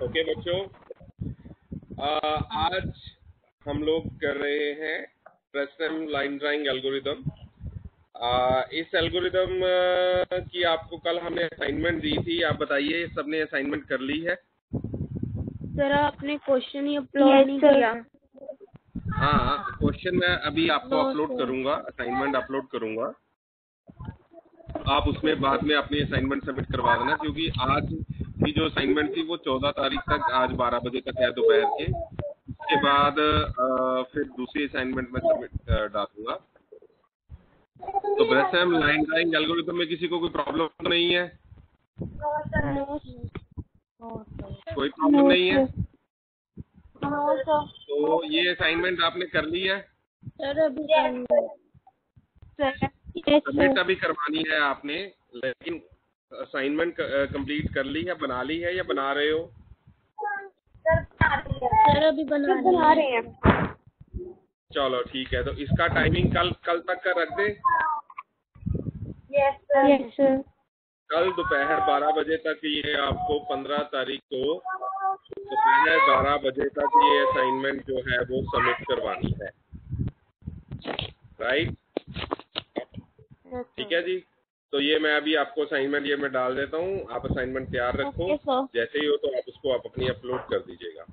Okay बच्चों, आज हम लोग कर रहे हैं फ्रेस्नेल लाइन ड्राइंग एल्गोरिदम। इस एल्गोरिदम की आपको कल हमने असाइनमेंट दी थी। आप बताइए, सबने असाइनमेंट कर ली है? सर आपने क्वेश्चन ही अपलोड नहीं किया। हाँ, क्वेश्चन मैं अभी आपको अपलोड करूंगा, असाइनमेंट अपलोड करूंगा। आप उसमें बाद में अपनी असाइनमेंट सबमिट करवा देना, क्योंकि आज की जो असाइनमेंट थी वो 14 तारीख तक, आज 12 बजे तक है दोपहर के। उसके बाद फिर दूसरी असाइनमेंट में सबमिट डालूंगा। तो फ्रेस्नेल लाइन ड्राइंग एल्गोरिथम में किसी को कोई प्रॉब्लम तो नहीं है? कोई प्रॉब्लम नहीं है? तो ये असाइनमेंट आपने कर ली है? सबमिट अभी करवानी है आपने, लेकिन असाइनमेंट कंप्लीट कर ली है, बना ली है या बना रहे हो? सर अभी बना रहे हैं। चलो ठीक है, तो इसका टाइमिंग कल तक का रख दे। Yes sir. कल दोपहर 12 बजे तक ये आपको 15 तारीख को दोपहर 12 बजे तक ये असाइनमेंट जो है वो सबमिट करवानी है। राइट, ठीक है जी। तो ये मैं अभी आपको असाइनमेंट ये मैं डाल देता हूँ, आप असाइनमेंट तैयार रखो। जैसे ही हो तो आप उसको आप अपनी अपलोड कर दीजिएगा।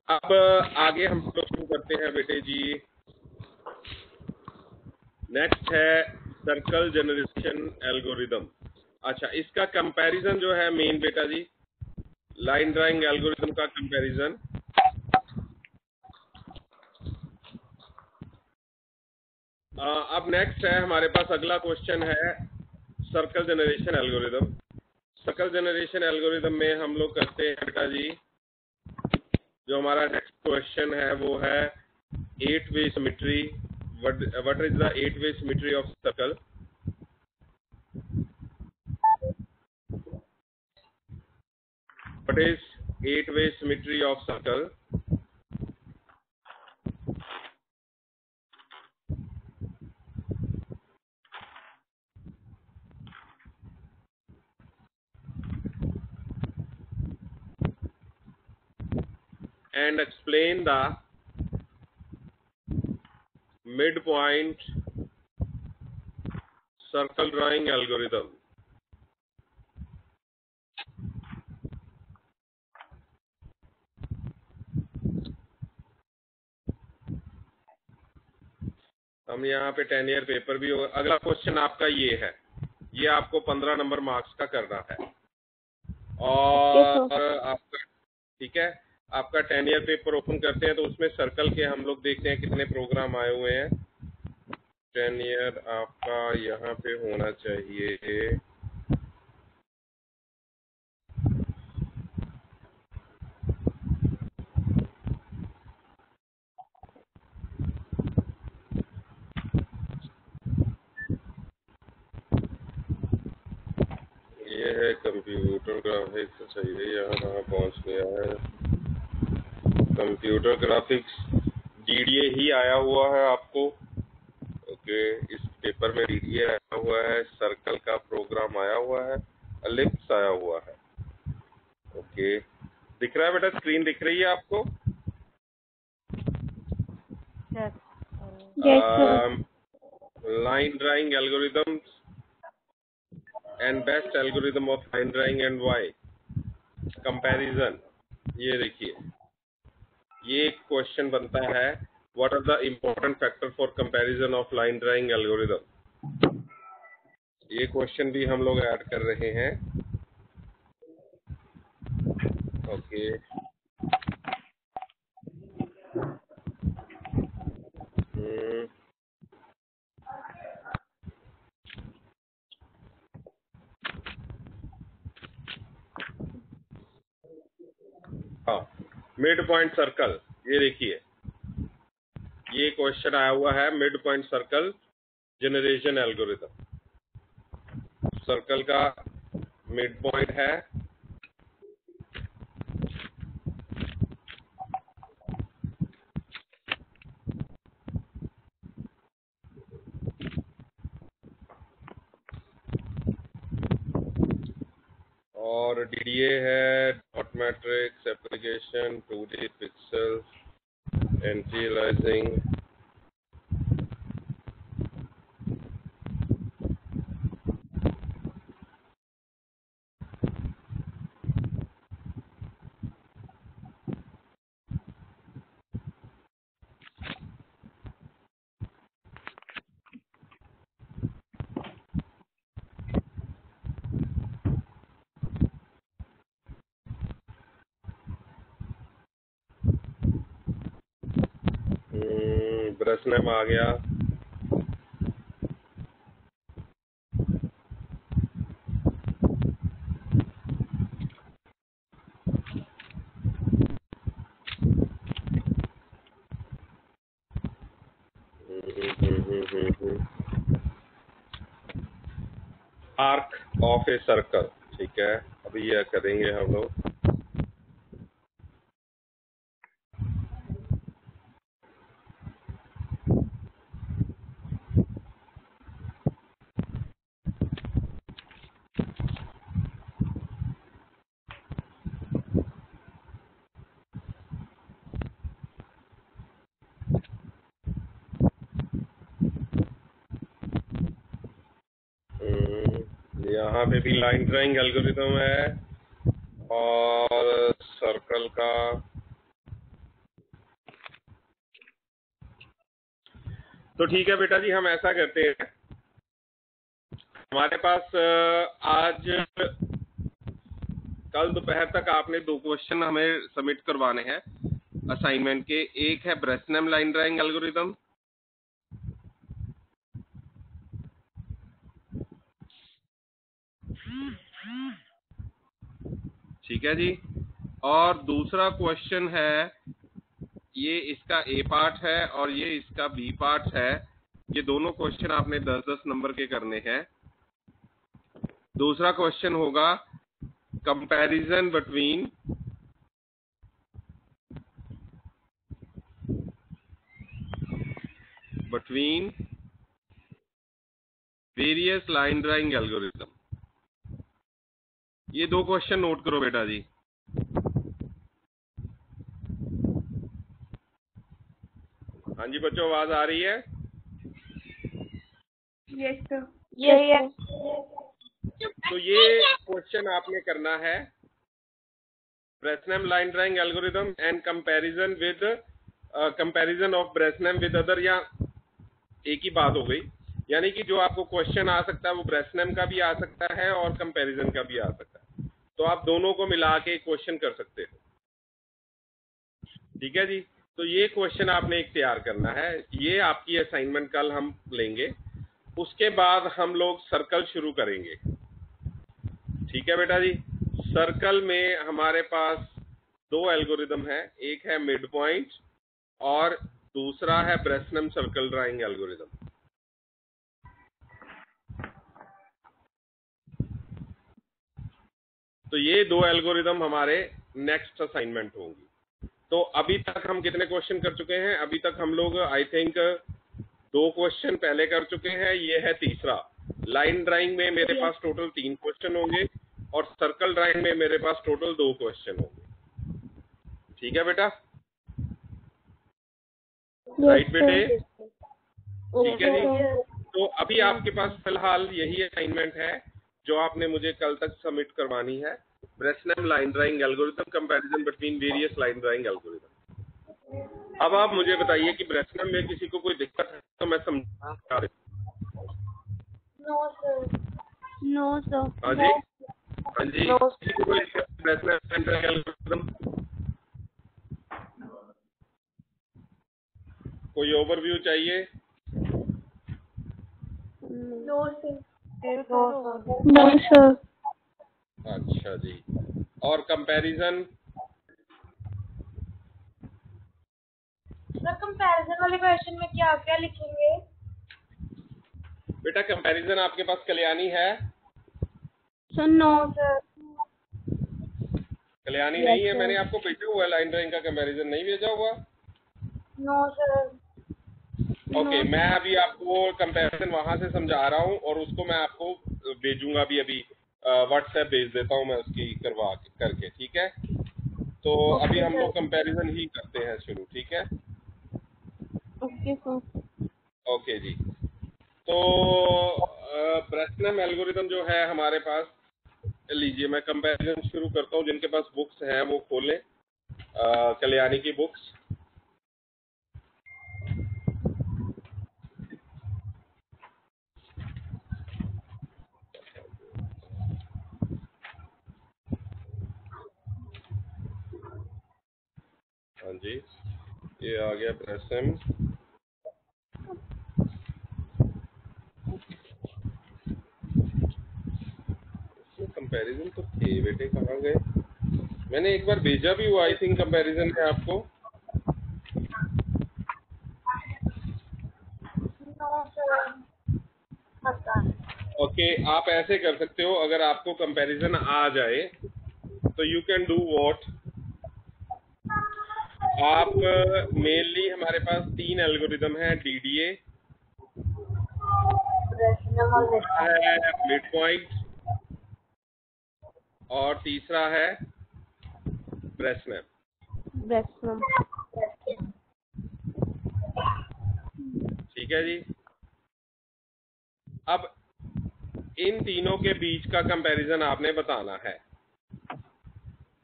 अब आगे हम लोग शुरू करते हैं बेटे जी। नेक्स्ट है सर्कल जनरेशन एल्गोरिदम। अच्छा, इसका कंपैरिजन जो है मेन बेटा जी, लाइन ड्राइंग एल्गोरिथम का कंपैरिजन। अब नेक्स्ट है हमारे पास, अगला क्वेश्चन है circle generation algorithm. Circle generation algorithm में हम लोग करते हैं बेटा जी, जो हमारा नेक्स्ट क्वेश्चन है वो है eight way symmetry. What is the eight way symmetry of circle? What is 8-way symmetry of circle? And explain the midpoint circle drawing algorithm. हम यहाँ पे 10 ईयर पेपर भी होगा। अगला क्वेश्चन आपका ये है, ये आपको 15 नंबर मार्क्स का करना है। और आपका, ठीक है, आपका 10 ईयर पेपर ओपन करते हैं तो उसमें सर्कल के हम लोग देखते हैं कितने प्रोग्राम आए हुए हैं। 10 ईयर आपका यहाँ पे होना चाहिए, ये है कंप्यूटर ग्राफिक्स। अच्छा, ये यहाँ कहाँ पहुँच गया है? कंप्यूटर ग्राफिक्स डीडीए ही आया हुआ है आपको। ओके, इस पेपर में डीडीए आया हुआ है, सर्कल का प्रोग्राम आया हुआ है, एलिप्स आया हुआ है। ओके, दिख रहा है बेटा? स्क्रीन दिख रही है आपको? Line drawing algorithms and best algorithm of line drawing and why comparison. ये देखिए, ये क्वेश्चन बनता है, what are the important factor for comparison of line drawing algorithm. ये क्वेश्चन भी हम लोग ऐड कर रहे हैं। ओके, हाँ, मिड पॉइंट सर्कल। ये देखिए, ये क्वेश्चन आया हुआ है, mid point circle generation algorithm. Circle का मिड पॉइंट है, और DDA है dot matrix application 2D pixel antialiasing. Bresenham आ गया। आर्क ऑफ ए सर्कल, ठीक है, अभी यह करेंगे हम लोग। यहाँ पे भी लाइन ड्राइंग एल्गोरिथम है और सर्कल का। तो ठीक है बेटा जी, हम ऐसा करते हैं, हमारे पास आज कल दोपहर तक आपने 2 क्वेश्चन हमें सबमिट करवाने हैं असाइनमेंट के। एक है ब्रेसनेम लाइन ड्राइंग एल्गोरिथम, ठीक है जी, और दूसरा क्वेश्चन है, ये इसका ए पार्ट है और ये इसका बी पार्ट है। ये दोनों क्वेश्चन आपने 10-10 नंबर के करने हैं। दूसरा क्वेश्चन होगा comparison between various line drawing algorithm. ये 2 क्वेश्चन नोट करो बेटा जी। हाँ जी बच्चों, आवाज आ रही है? Yes sir. यस। तो ये क्वेश्चन आपने करना है, Bresenham line drawing algorithm and comparison of Bresenham with other, या एक ही बात हो गई। यानी कि जो आपको क्वेश्चन आ सकता है वो ब्रेसनेम का भी आ सकता है और कंपैरिजन का भी आ सकता है, तो आप दोनों को मिला के क्वेश्चन कर सकते हो, ठीक है जी। तो ये क्वेश्चन आपने एक तैयार करना है, ये आपकी असाइनमेंट कल हम लेंगे। उसके बाद हम लोग सर्कल शुरू करेंगे, ठीक है बेटा जी। सर्कल में हमारे पास 2 एल्गोरिदम है, एक है मिड पॉइंट और दूसरा है ब्रेसनेम सर्कल ड्राइंग एल्गोरिदम। तो ये 2 एल्गोरिदम हमारे नेक्स्ट असाइनमेंट होंगी। तो अभी तक हम कितने क्वेश्चन कर चुके हैं? अभी तक हम लोग आई थिंक 2 क्वेश्चन पहले कर चुके हैं, ये है तीसरा। लाइन ड्राइंग में मेरे पास टोटल 3 क्वेश्चन होंगे और सर्कल ड्राइंग में मेरे पास टोटल 2 क्वेश्चन होंगे, ठीक है बेटा? राइट बेटे? ठीक है जी। तो अभी आपके पास फिलहाल यही असाइनमेंट है जो आपने मुझे कल तक सबमिट करवानी है, Bresenham line drawing algorithm, comparison between various line drawing algorithm. अब आप मुझे बताइए कि ब्रेसनेम में किसी को कोई दिक्कत है तो मैं समझा देता हूं। No sir. No sir. हाँ जी, हाँ जी, किसी को कोई दिक्कत ब्रेसनेम लाइन ड्राइंग एल्गोरिथम? कोई ओवरव्यू चाहिए? No sir. No sir. अच्छा जी, और कंपैरिजन? सर कंपैरिजन वाले क्वेश्चन में क्या क्या लिखेंगे? बेटा कंपैरिजन आपके पास कल्याणी है? Sir no sir. कल्याणी नहीं है? मैंने आपको भेजा हुआ है लाइन ड्राइंग का कंपैरिजन, नहीं भेजा हुआ? No sir. ओके, मैं अभी आपको कंपैरिजन वहां से समझा रहा हूँ और उसको मैं आपको भेजूंगा भी अभी व्हाट्सएप भेज देता हूँ मैं उसकी करके, ठीक है। तो अभी हम लोग कंपैरिजन ही करते हैं शुरू, ठीक है। Okay sir. ओके जी। तो ब्रेसनम एल्गोरिथम जो है हमारे पास, लीजिए मैं कंपैरिजन शुरू करता हूँ। जिनके पास बुक्स हैं वो खोलें, कल्याणी की बुक्स। हाँ जी, ये आ गया ब्रेसनम। कंपैरिजन तो थे बेटे, कहाँ गए? मैंने एक बार भेजा भी हुआ, आई थिंक कंपैरिजन है आपको। ओके, आप ऐसे कर सकते हो, अगर आपको कंपैरिजन आ जाए तो यू कैन डू व्हाट, आप मेनली हमारे पास 3 एल्गोरिदम है, डीडीए है, मिड पॉइंट, और तीसरा है ब्रेसनम। ठीक है जी। अब इन तीनों के बीच का कंपैरिजन आपने बताना है।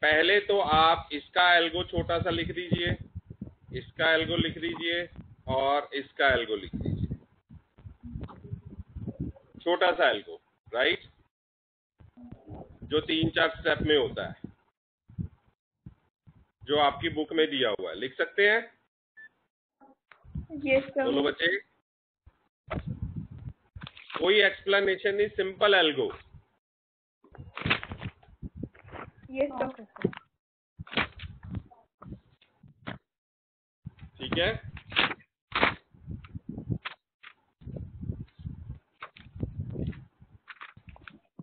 पहले तो आप इसका एल्गो छोटा सा लिख दीजिए, इसका एल्गो लिख दीजिए, और इसका एल्गो लिख दीजिए, छोटा सा एल्गो, राइट, जो 3-4 स्टेप में होता है, जो आपकी बुक में दिया हुआ है। लिख सकते हैं? Yes sir. बोलो बच्चे। कोई एक्सप्लेनेशन नहीं, सिंपल एल्गो। Yes sir. ठीक है।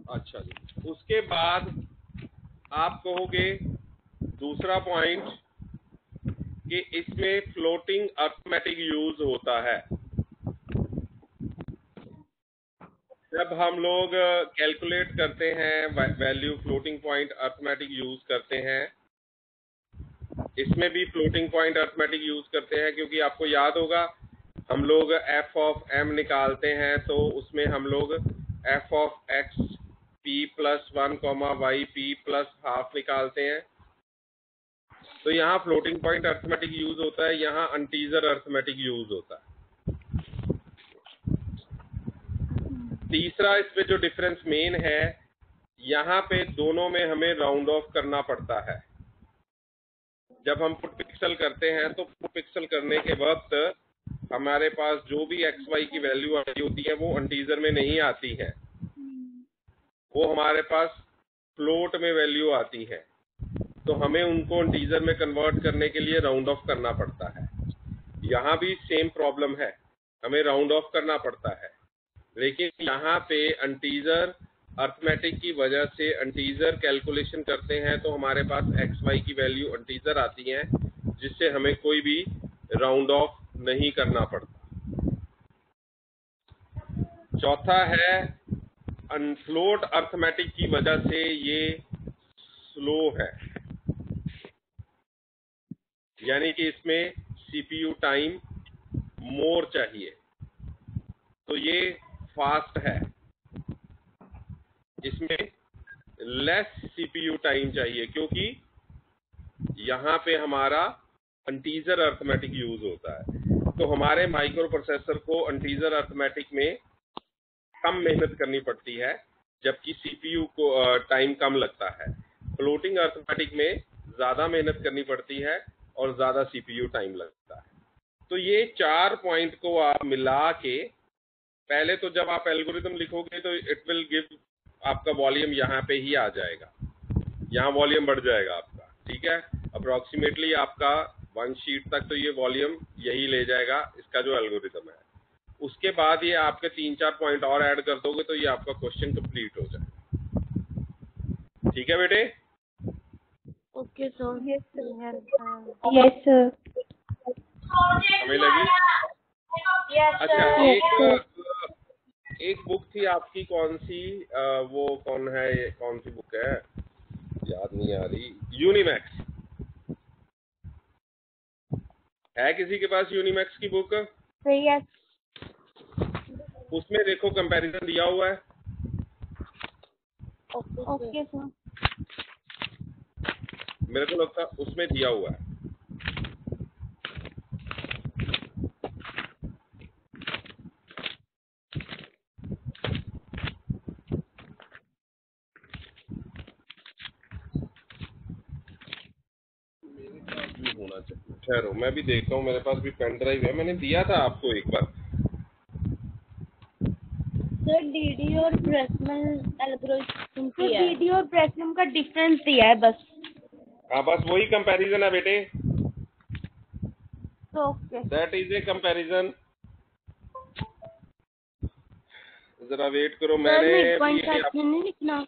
अच्छा जी, उसके बाद आप कहोगे दूसरा पॉइंट कि इसमें फ्लोटिंग अर्थमेटिक यूज होता है। जब हम लोग कैलकुलेट करते हैं value, floating point arithmetic use करते हैं। इसमें भी फ्लोटिंग पॉइंट अर्थमेटिक यूज करते हैं, क्योंकि आपको याद होगा हम लोग एफ ऑफ एम निकालते हैं, तो उसमें हम लोग f of x p plus 1 y p plus half निकालते हैं। तो यहाँ फ्लोटिंग पॉइंट अर्थमेटिक यूज होता है, यहाँ अनटीजर अर्थमेटिक यूज होता है। तीसरा इसमें जो डिफरेंस मेन है, यहाँ पे दोनों में हमें राउंड ऑफ करना पड़ता है। जब हम पुट पिक्सल करते हैं तो पुट पिक्सल करने के वक्त हमारे पास जो भी एक्स वाई की वैल्यू आई होती है वो अनटीजर में नहीं आती है, वो हमारे पास फ्लोट में वैल्यू आती है। तो हमें उनको अनटीजर में कन्वर्ट करने के लिए राउंड ऑफ करना पड़ता है। यहाँ भी सेम प्रॉब्लम है, हमें राउंड ऑफ करना पड़ता है, लेकिन यहाँ पे अनटीजर अर्थमेटिक की वजह से अनटीजर कैलकुलेशन करते हैं तो हमारे पास एक्स वाई की वैल्यू अनटीजर आती है, जिससे हमें कोई भी राउंड ऑफ नहीं करना पड़ता। चौथा है अनफ्लोट अर्थमेटिक की वजह से ये स्लो है, यानी कि इसमें सीपीयू टाइम मोर चाहिए, तो ये फास्ट है। इसमें लेस सीपीयू टाइम चाहिए, क्योंकि यहाँ पे हमारा अनटीजर अर्थमेटिक यूज होता है। तो हमारे माइक्रो प्रोसेसर को अनटीजर अर्थमेटिक में कम मेहनत करनी पड़ती है, जबकि सीपीयू को टाइम कम लगता है। फ्लोटिंग अर्थमेटिक में ज्यादा मेहनत करनी पड़ती है और ज्यादा सीपीयू टाइम लगता है। तो ये 4 पॉइंट को आप मिला के, पहले तो जब आप एल्गोरिथम लिखोगे तो इट विल गिव, आपका वॉल्यूम यहाँ पे ही आ जाएगा, यहाँ वॉल्यूम बढ़ जाएगा आपका, ठीक है। अप्रोक्सीमेटली आपका 1 शीट तक तो ये वॉल्यूम यही ले जाएगा, इसका जो एल्गोरिथम है। उसके बाद ये आपके 3-4 पॉइंट और ऐड कर दोगे तो ये आपका क्वेश्चन कंप्लीट हो जाएगा। ठीक है बेटे? Okay sir. Yes sir. Yes sir. हमें लगी? यस अच्छा, सर। एक एक बुक थी आपकी, कौन सी वो कौन है, कौन सी बुक है, याद नहीं आ रही। यूनिमैक्स है किसी के पास? यूनिमैक्स की बुक, यस। उसमें देखो कंपैरिजन दिया हुआ है। Okay sir. मेरे को लगता है उसमें दिया हुआ है। मेरे पास भी होना चाहिए, ठहरो मैं भी देखता हूँ, मेरे पास भी पेन ड्राइव है, मैंने दिया था आपको एक बार। सर डीडी और फ्रेशनल एल्गोरिथम की है। डीडी और फ्रेशनल का डिफरेंस दिया है बस। हाँ बस वही कंपैरिजन है बेटे, okay. That is a comparison. जरा वेट करो, मैंने नहीं लिखना।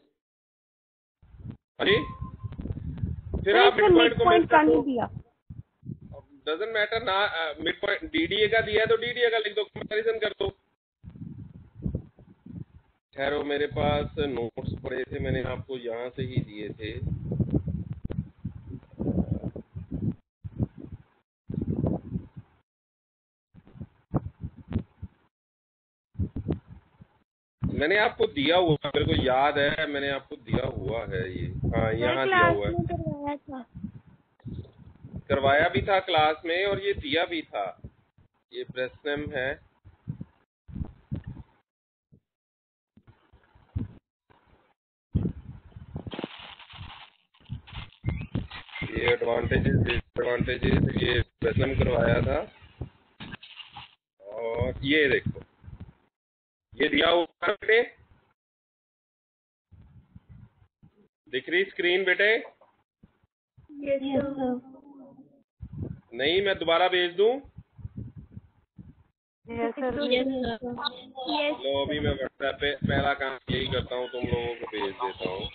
अरे फिर आप मिड पॉइंट को मिस कर दो, दिया। डजंट मैटर ना। मिड पॉइंट डीडीए का दिया है तो डीडीए का लिख दो, कंपैरिजन कर दो। ठहरो, मेरे पास नोट्स पड़े थे, मैंने आपको यहाँ से ही दिए थे। मैंने आपको दिया हुआ, मेरे को याद है, मैंने आपको दिया हुआ है ये। हाँ यहाँ दिया हुआ है, करवाया था। करवाया भी था क्लास में और ये दिया भी था। ये ब्रेसनेम है, ये एडवांटेजेस डिसएडवांटेजेस, ये ब्रेसनेम करवाया था। और ये देखो, ये दिया हुआ है बेटे, दिख रही स्क्रीन बेटे? नहीं, मैं दोबारा भेज दूं? लो अभी मैं व्हाट्सएप पे पहला काम यही करता हूँ, तुम लोगों को भेज देता हूँ।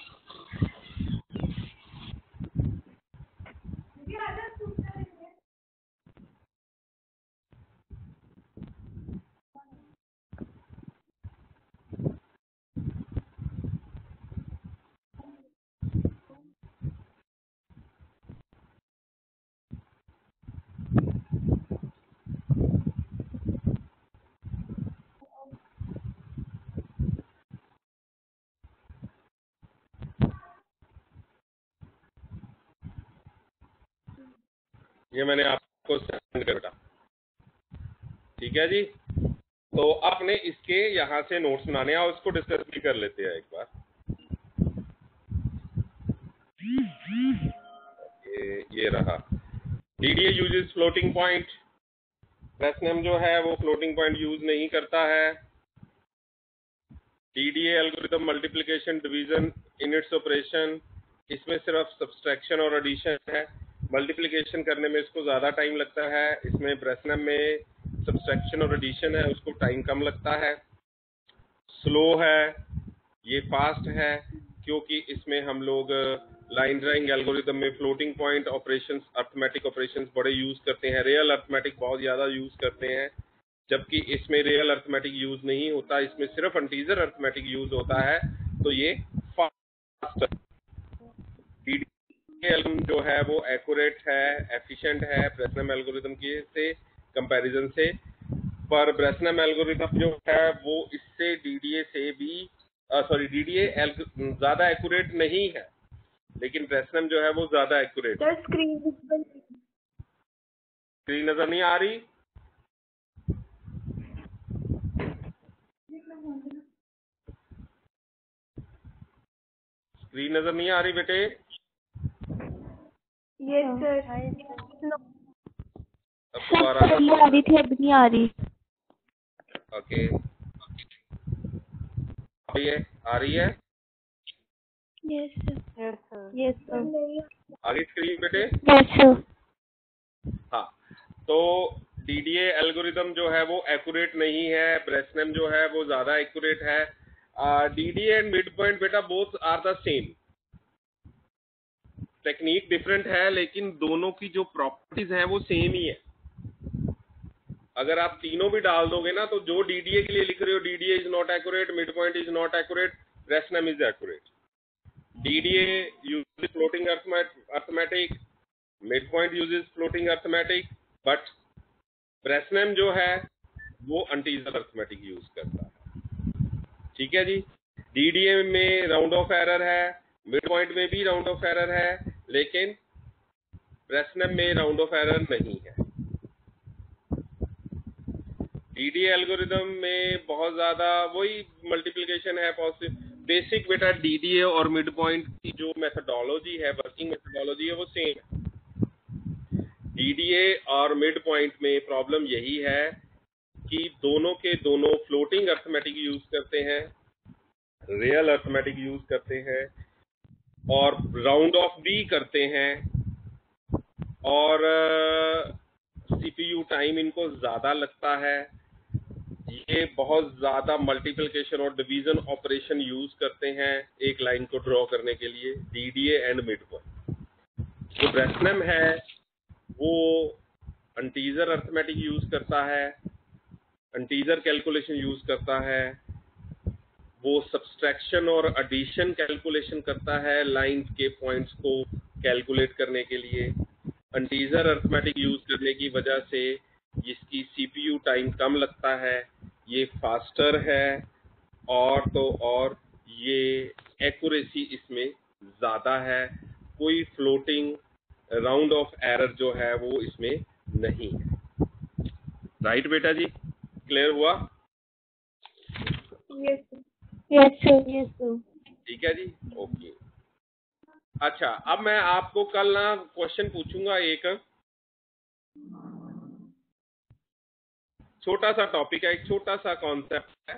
ये मैंने आपको सेंड कर दिया, ठीक है जी। तो आपने इसके यहाँ से नोट्स बनाने हैं और इसको डिस्कस भी कर लेते हैं एक बार। ये रहा, डीडीए यूजेस फ्लोटिंग पॉइंट, ब्रेसनेम जो है वो फ्लोटिंग पॉइंट यूज नहीं करता है। DDA algorithm multiplication division in its operation, इसमें सिर्फ सब्सट्रैक्शन और एडिशन है, मल्टीप्लिकेशन करने में इसको ज्यादा टाइम लगता है। इसमें ब्रेसनेम में सब्सट्रैक्शन और एडिशन है, उसको टाइम कम लगता है। स्लो है, ये फास्ट है, क्योंकि इसमें हम लोग लाइन ड्राइंग एल्गोरिथम में floating point operations, arithmetic operations बड़े यूज करते हैं, रियल अर्थमेटिक बहुत ज्यादा यूज करते हैं, जबकि इसमें रियल अर्थमेटिक यूज नहीं होता, इसमें सिर्फ इंटीजर अर्थमेटिक यूज होता है। तो ये फास्ट एल्गोरिथम जो है वो एक्यूरेट है, एफिशिएंट है ब्रेसनेम एल्गोरिथम के से कंपैरिजन से। पर ब्रेसनेम एल्गोरिथम जो है वो इससे डीडीए से भी डीडीए ज्यादा एक्यूरेट नहीं है, लेकिन ब्रेसनेम जो है वो ज्यादा एक्यूरेट है। स्क्रीन नजर नहीं आ रही? स्क्रीन नजर नहीं आ रही बेटे? Yes sir. अब दोबारा आ रही थी, अब नहीं आ रही। ओके, आ रही है? Yes sir. Yes sir. आ गई स्क्रीन बेटे? Yes sir. हाँ, तो डीडीए एल्गोरिथम जो है वो एक्यूरेट नहीं है, ब्रेसनेम जो है वो ज्यादा एक्यूरेट है। डीडीए एंड मिड पॉइंट बेटा both are the same, technique different है लेकिन दोनों की जो प्रॉपर्टीज हैं वो सेम ही है। अगर आप तीनों भी डाल दोगे ना तो जो डीडीए के लिए लिख रहे हो DDA is not accurate, mid point is not accurate, Bresenham is accurate. DDA uses floating arithmetic, mid point uses floating arithmetic, but Bresenham जो है वो अंटीजर अर्थमेटिक यूज करता है. ठीक है जी. डीडीए में राउंड ऑफ एरर है, मिड पॉइंट में भी राउंड ऑफ एरर है, लेकिन ब्रेसनम में राउंड ऑफ एरर नहीं है. डीडीए एल्गोरिदम में बहुत ज्यादा वही मल्टीप्लिकेशन है पॉसिबल. बेसिक बेटा डीडीए और मिड पॉइंट की जो मेथोडोलॉजी है, वर्किंग मेथोडोलॉजी है, वो सेम है. डीडीए और मिड पॉइंट में प्रॉब्लम यही है कि दोनों के दोनों फ्लोटिंग अर्थमेटिक यूज करते हैं, रियल अर्थमेटिक यूज करते हैं और राउंड ऑफ भी करते हैं, और सीपीयू टाइम इनको ज्यादा लगता है. ये बहुत ज्यादा मल्टीप्लिकेशन और डिवीजन ऑपरेशन यूज करते हैं एक लाइन को ड्रॉ करने के लिए, डीडीए एंड मिड पॉइंट. जो ब्रेसनम है वो अंटीजर अर्थमेटिक यूज करता है, अंटीजर कैलकुलेशन यूज करता है, वो सब्सट्रैक्शन और एडिशन कैलकुलेशन करता है लाइंस के पॉइंट्स को कैलकुलेट करने के लिए. अंटीजर अर्थमेटिक यूज करने की वजह से जिसकी सीपीयू टाइम कम लगता है, ये फास्टर है, और तो और ये एक्यूरेसी इसमें ज्यादा है. कोई फ्लोटिंग राउंड ऑफ एरर जो है वो इसमें नहीं है. राइट बेटा जी, क्लियर हुआ? Yes sir. ठीक है जी, ओके. अच्छा, अब मैं आपको कल ना क्वेश्चन पूछूंगा. एक छोटा सा टॉपिक है, एक छोटा सा कॉन्सेप्ट है,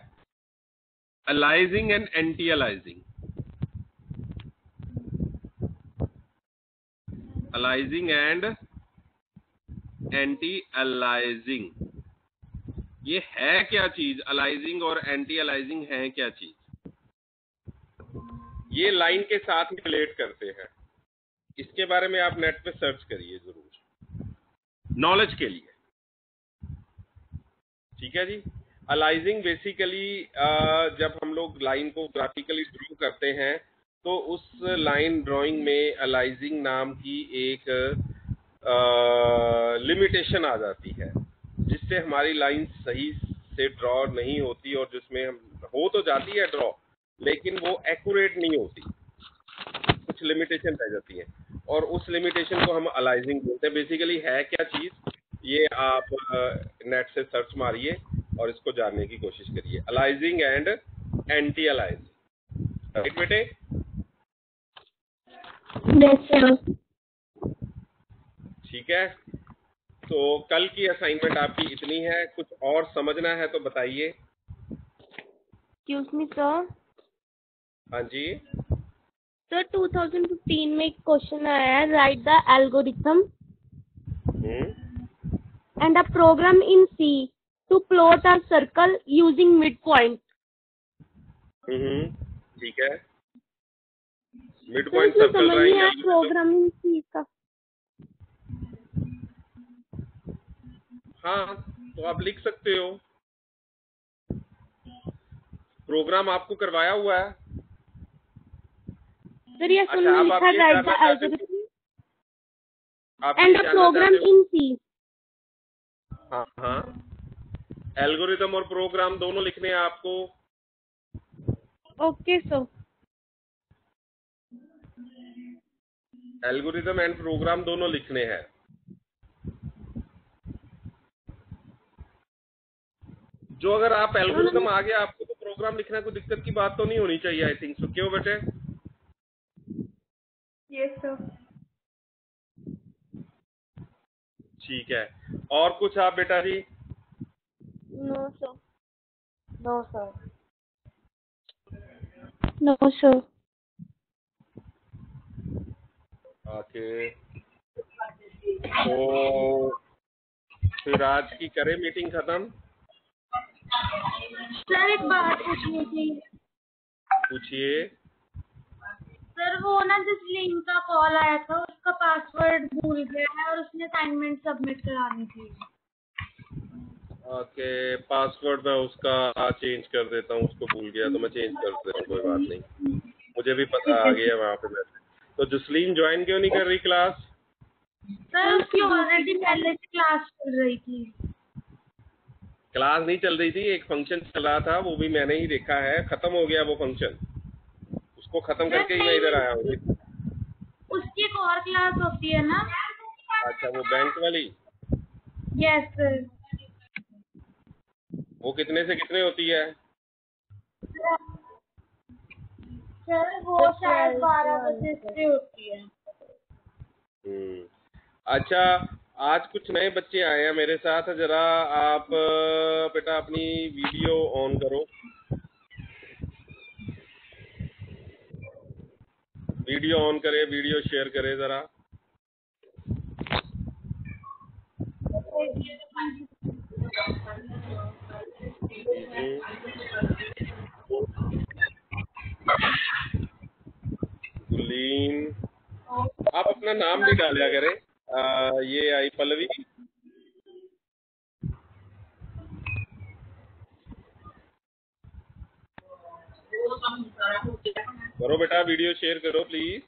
अलाइजिंग एंड एंटी अलाइजिंग. अलाइजिंग एंड एंटी अलाइजिंग, ये है क्या चीज? अलाइजिंग और एंटी अलाइजिंग है क्या चीज? ये लाइन के साथ में रिलेट करते हैं. इसके बारे में आप नेट पे सर्च करिए जरूर, नॉलेज के लिए. ठीक है जी. अलाइजिंग बेसिकली जब हम लोग लाइन को ग्राफिकली ड्रॉ करते हैं तो उस लाइन ड्राइंग में अलाइजिंग नाम की एक लिमिटेशन आ जाती है, जिससे हमारी लाइन सही से ड्रॉ नहीं होती, और जिसमें हम हो तो जाती है ड्रॉ, लेकिन वो एक्यूरेट नहीं होती, कुछ लिमिटेशन रह जाती है, और उस लिमिटेशन को हम अलाइजिंग बोलते हैं. बेसिकली है क्या चीज, ये आप नेट से सर्च मारिए और इसको जानने की कोशिश करिए. अलाइजिंग एंड एंटी अलाइजिंग. राइट बेटे? Yes sir. ठीक है. तो कल की असाइनमेंट आपकी इतनी है. कुछ और समझना है तो बताइए. Excuse me sir. हाँ जी. सर 2015 में एक क्वेश्चन आया है, right the algorithm and a program in C to plot a circle using midpoint. ठीक है. मिड तो पॉइंट इसमें सर्कल समझ नहीं आया ड्राइंग. प्रोग्राम इन C का. हाँ, तो आप लिख सकते हो. प्रोग्राम आपको करवाया हुआ है. सर ये अच्छा, सुनने अब लिखा आप ये राइट द जानना चाहते एल्गोरिथम आप एंड ये a जानना program चाहते हो? in C. हाँ हाँ, एल्गोरिदम और प्रोग्राम दोनों लिखने हैं आपको. Okay sir. Algorithm and program दोनों लिखने हैं. जो अगर आप एल्गोरिदम आ गया आपको, तो प्रोग्राम लिखना कोई दिक्कत की बात तो नहीं होनी चाहिए. I think so. क्यों बेटे? Yes sir. ठीक है. और कुछ आप बेटा जी? No sir. No sir. No sir. Okay. तो फिर आज की करें मीटिंग खत्म? सर एक बात पूछनी थी. पूछिए. सर वो ना जिस लिंक का कॉल आया था उसका पासवर्ड भूल गया है और उसने असाइनमेंट सबमिट करानी थी. ओके, पासवर्ड मैं उसका चेंज कर देता हूँ, उसको भूल गया तो मैं चेंज कर देता हूँ, कोई बात नहीं, मुझे भी पता आ गया वहाँ पे मैसेज। तो जसलीन ज्वाइन क्यों नहीं कर रही क्लास? सर उसकी ऑलरेडी पहले से क्लास चल रही थी। क्लास नहीं चल रही थी, एक फंक्शन चल रहा था, वो भी मैंने ही देखा है, खत्म हो गया वो फंक्शन, उसको खत्म करके ही मैं इधर आया हूँ। उसकी एक और क्लास होती है ना? अच्छा, वो बैंक वाली? Yes sir. वो कितने से कितने होती है? सर वो शायद 12 बजे से होती है। अच्छा, आज कुछ नए बच्चे आए हैं मेरे साथ, जरा आप बेटा अपनी वीडियो ऑन करो, वीडियो ऑन करे, वीडियो शेयर करे जरा। गुलीन, आप अपना नाम भी डालिया करें। ये आई पल्लवी, करो बेटा, वीडियो शेयर करो प्लीज।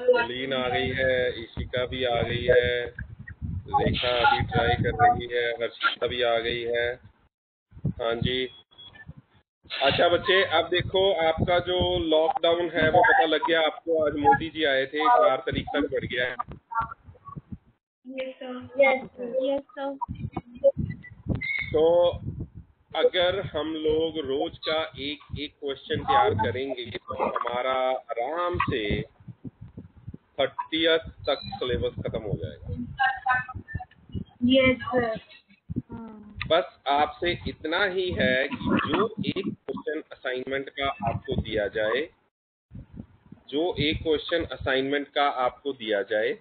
गुलीन आ गई है, ईशिका भी आ गई है, रेखा अभी ट्राई कर रही है, हर्षिता भी आ गई है। हाँ जी। अच्छा बच्चे, अब देखो आपका जो लॉकडाउन है वो पता लग गया आपको, आज मोदी जी आए थे, 4 तारीख तक बढ़ गया है। Yes sir. तो अगर हम लोग रोज का एक एक क्वेश्चन तैयार करेंगे तो हमारा आराम से 30th तक सिलेबस खत्म हो जाएगा। Yes sir. बस आपसे इतना ही है कि जो एक क्वेश्चन असाइनमेंट का आपको दिया जाए, जो एक क्वेश्चन असाइनमेंट का आपको दिया जाए,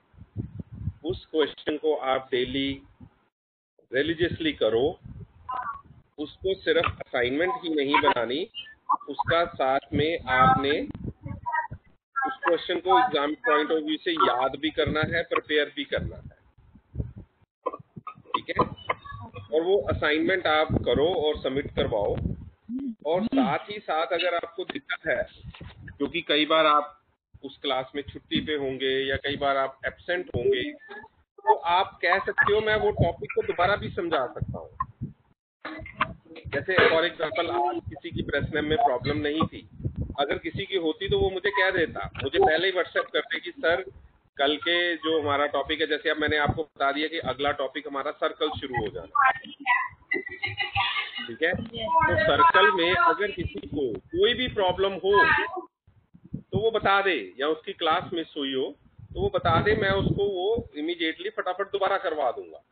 उस क्वेश्चन को आप डेली रिलीजियसली करो। उसको सिर्फ असाइनमेंट ही नहीं बनानी, उसका साथ में आपने उस क्वेश्चन को एग्जाम पॉइंट ऑफ व्यू से याद भी करना है, प्रिपेयर भी करना है, ठीक है? और वो असाइनमेंट आप करो और सबमिट करवाओ। और साथ ही साथ अगर आपको दिक्कत है, क्योंकि कई बार आप उस क्लास में छुट्टी पे होंगे या कई बार आप एब्सेंट होंगे, तो आप कह सकते हो मैं वो टॉपिक को दोबारा भी समझा सकता हूँ। जैसे फॉर एग्जांपल आज किसी की प्रेसनेम में प्रॉब्लम नहीं थी, अगर किसी की होती तो वो मुझे कह देता, मुझे पहले ही व्हाट्सएप करते कि सर कल के जो हमारा टॉपिक है, जैसे अब मैंने आपको बता दिया कि अगला टॉपिक हमारा सर्कल शुरू हो जाना है, ठीक है? तो सर्कल में अगर किसी को कोई भी प्रॉब्लम हो तो वो बता दे, या उसकी क्लास मिस हुई हो तो वो बता दे, मैं उसको वो इमीडिएटली फटाफट दोबारा करवा दूंगा,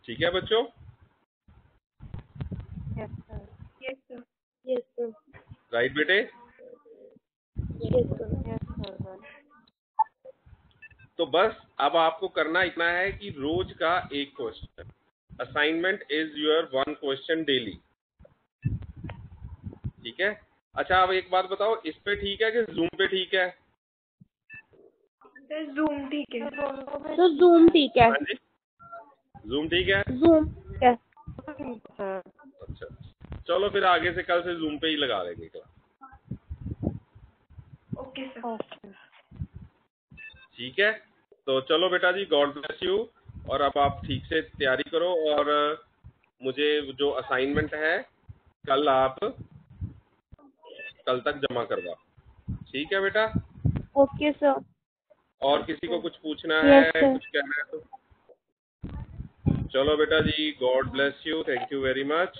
ठीक है बच्चों? Yes sir. Yes sir. Yes sir. Right बेटे? Yes sir. Yes sir. तो बस अब आपको करना इतना है कि रोज का एक question, assignment is your 1 question daily, ठीक है? अच्छा, अब एक बात बताओ, इस पे ठीक है कि जूम पे ठीक है? जूम ठीक है। तो जूम ठीक है। हाँ जी, जूम ठीक है। जूम ठीक है। अच्छा, चलो फिर आगे से कल से जूम पे ही लगा लेंगे क्लास। Okay sir. ठीक है, तो चलो बेटा जी, गॉड ब्लेस यू। और अब आप ठीक से तैयारी करो, और मुझे जो असाइनमेंट है कल आप कल तक जमा करवा, ठीक है बेटा? Okay sir. और किसी को कुछ पूछना यस है, सर। कुछ कहना है तो चलो बेटा जी, God bless you, thank you very much.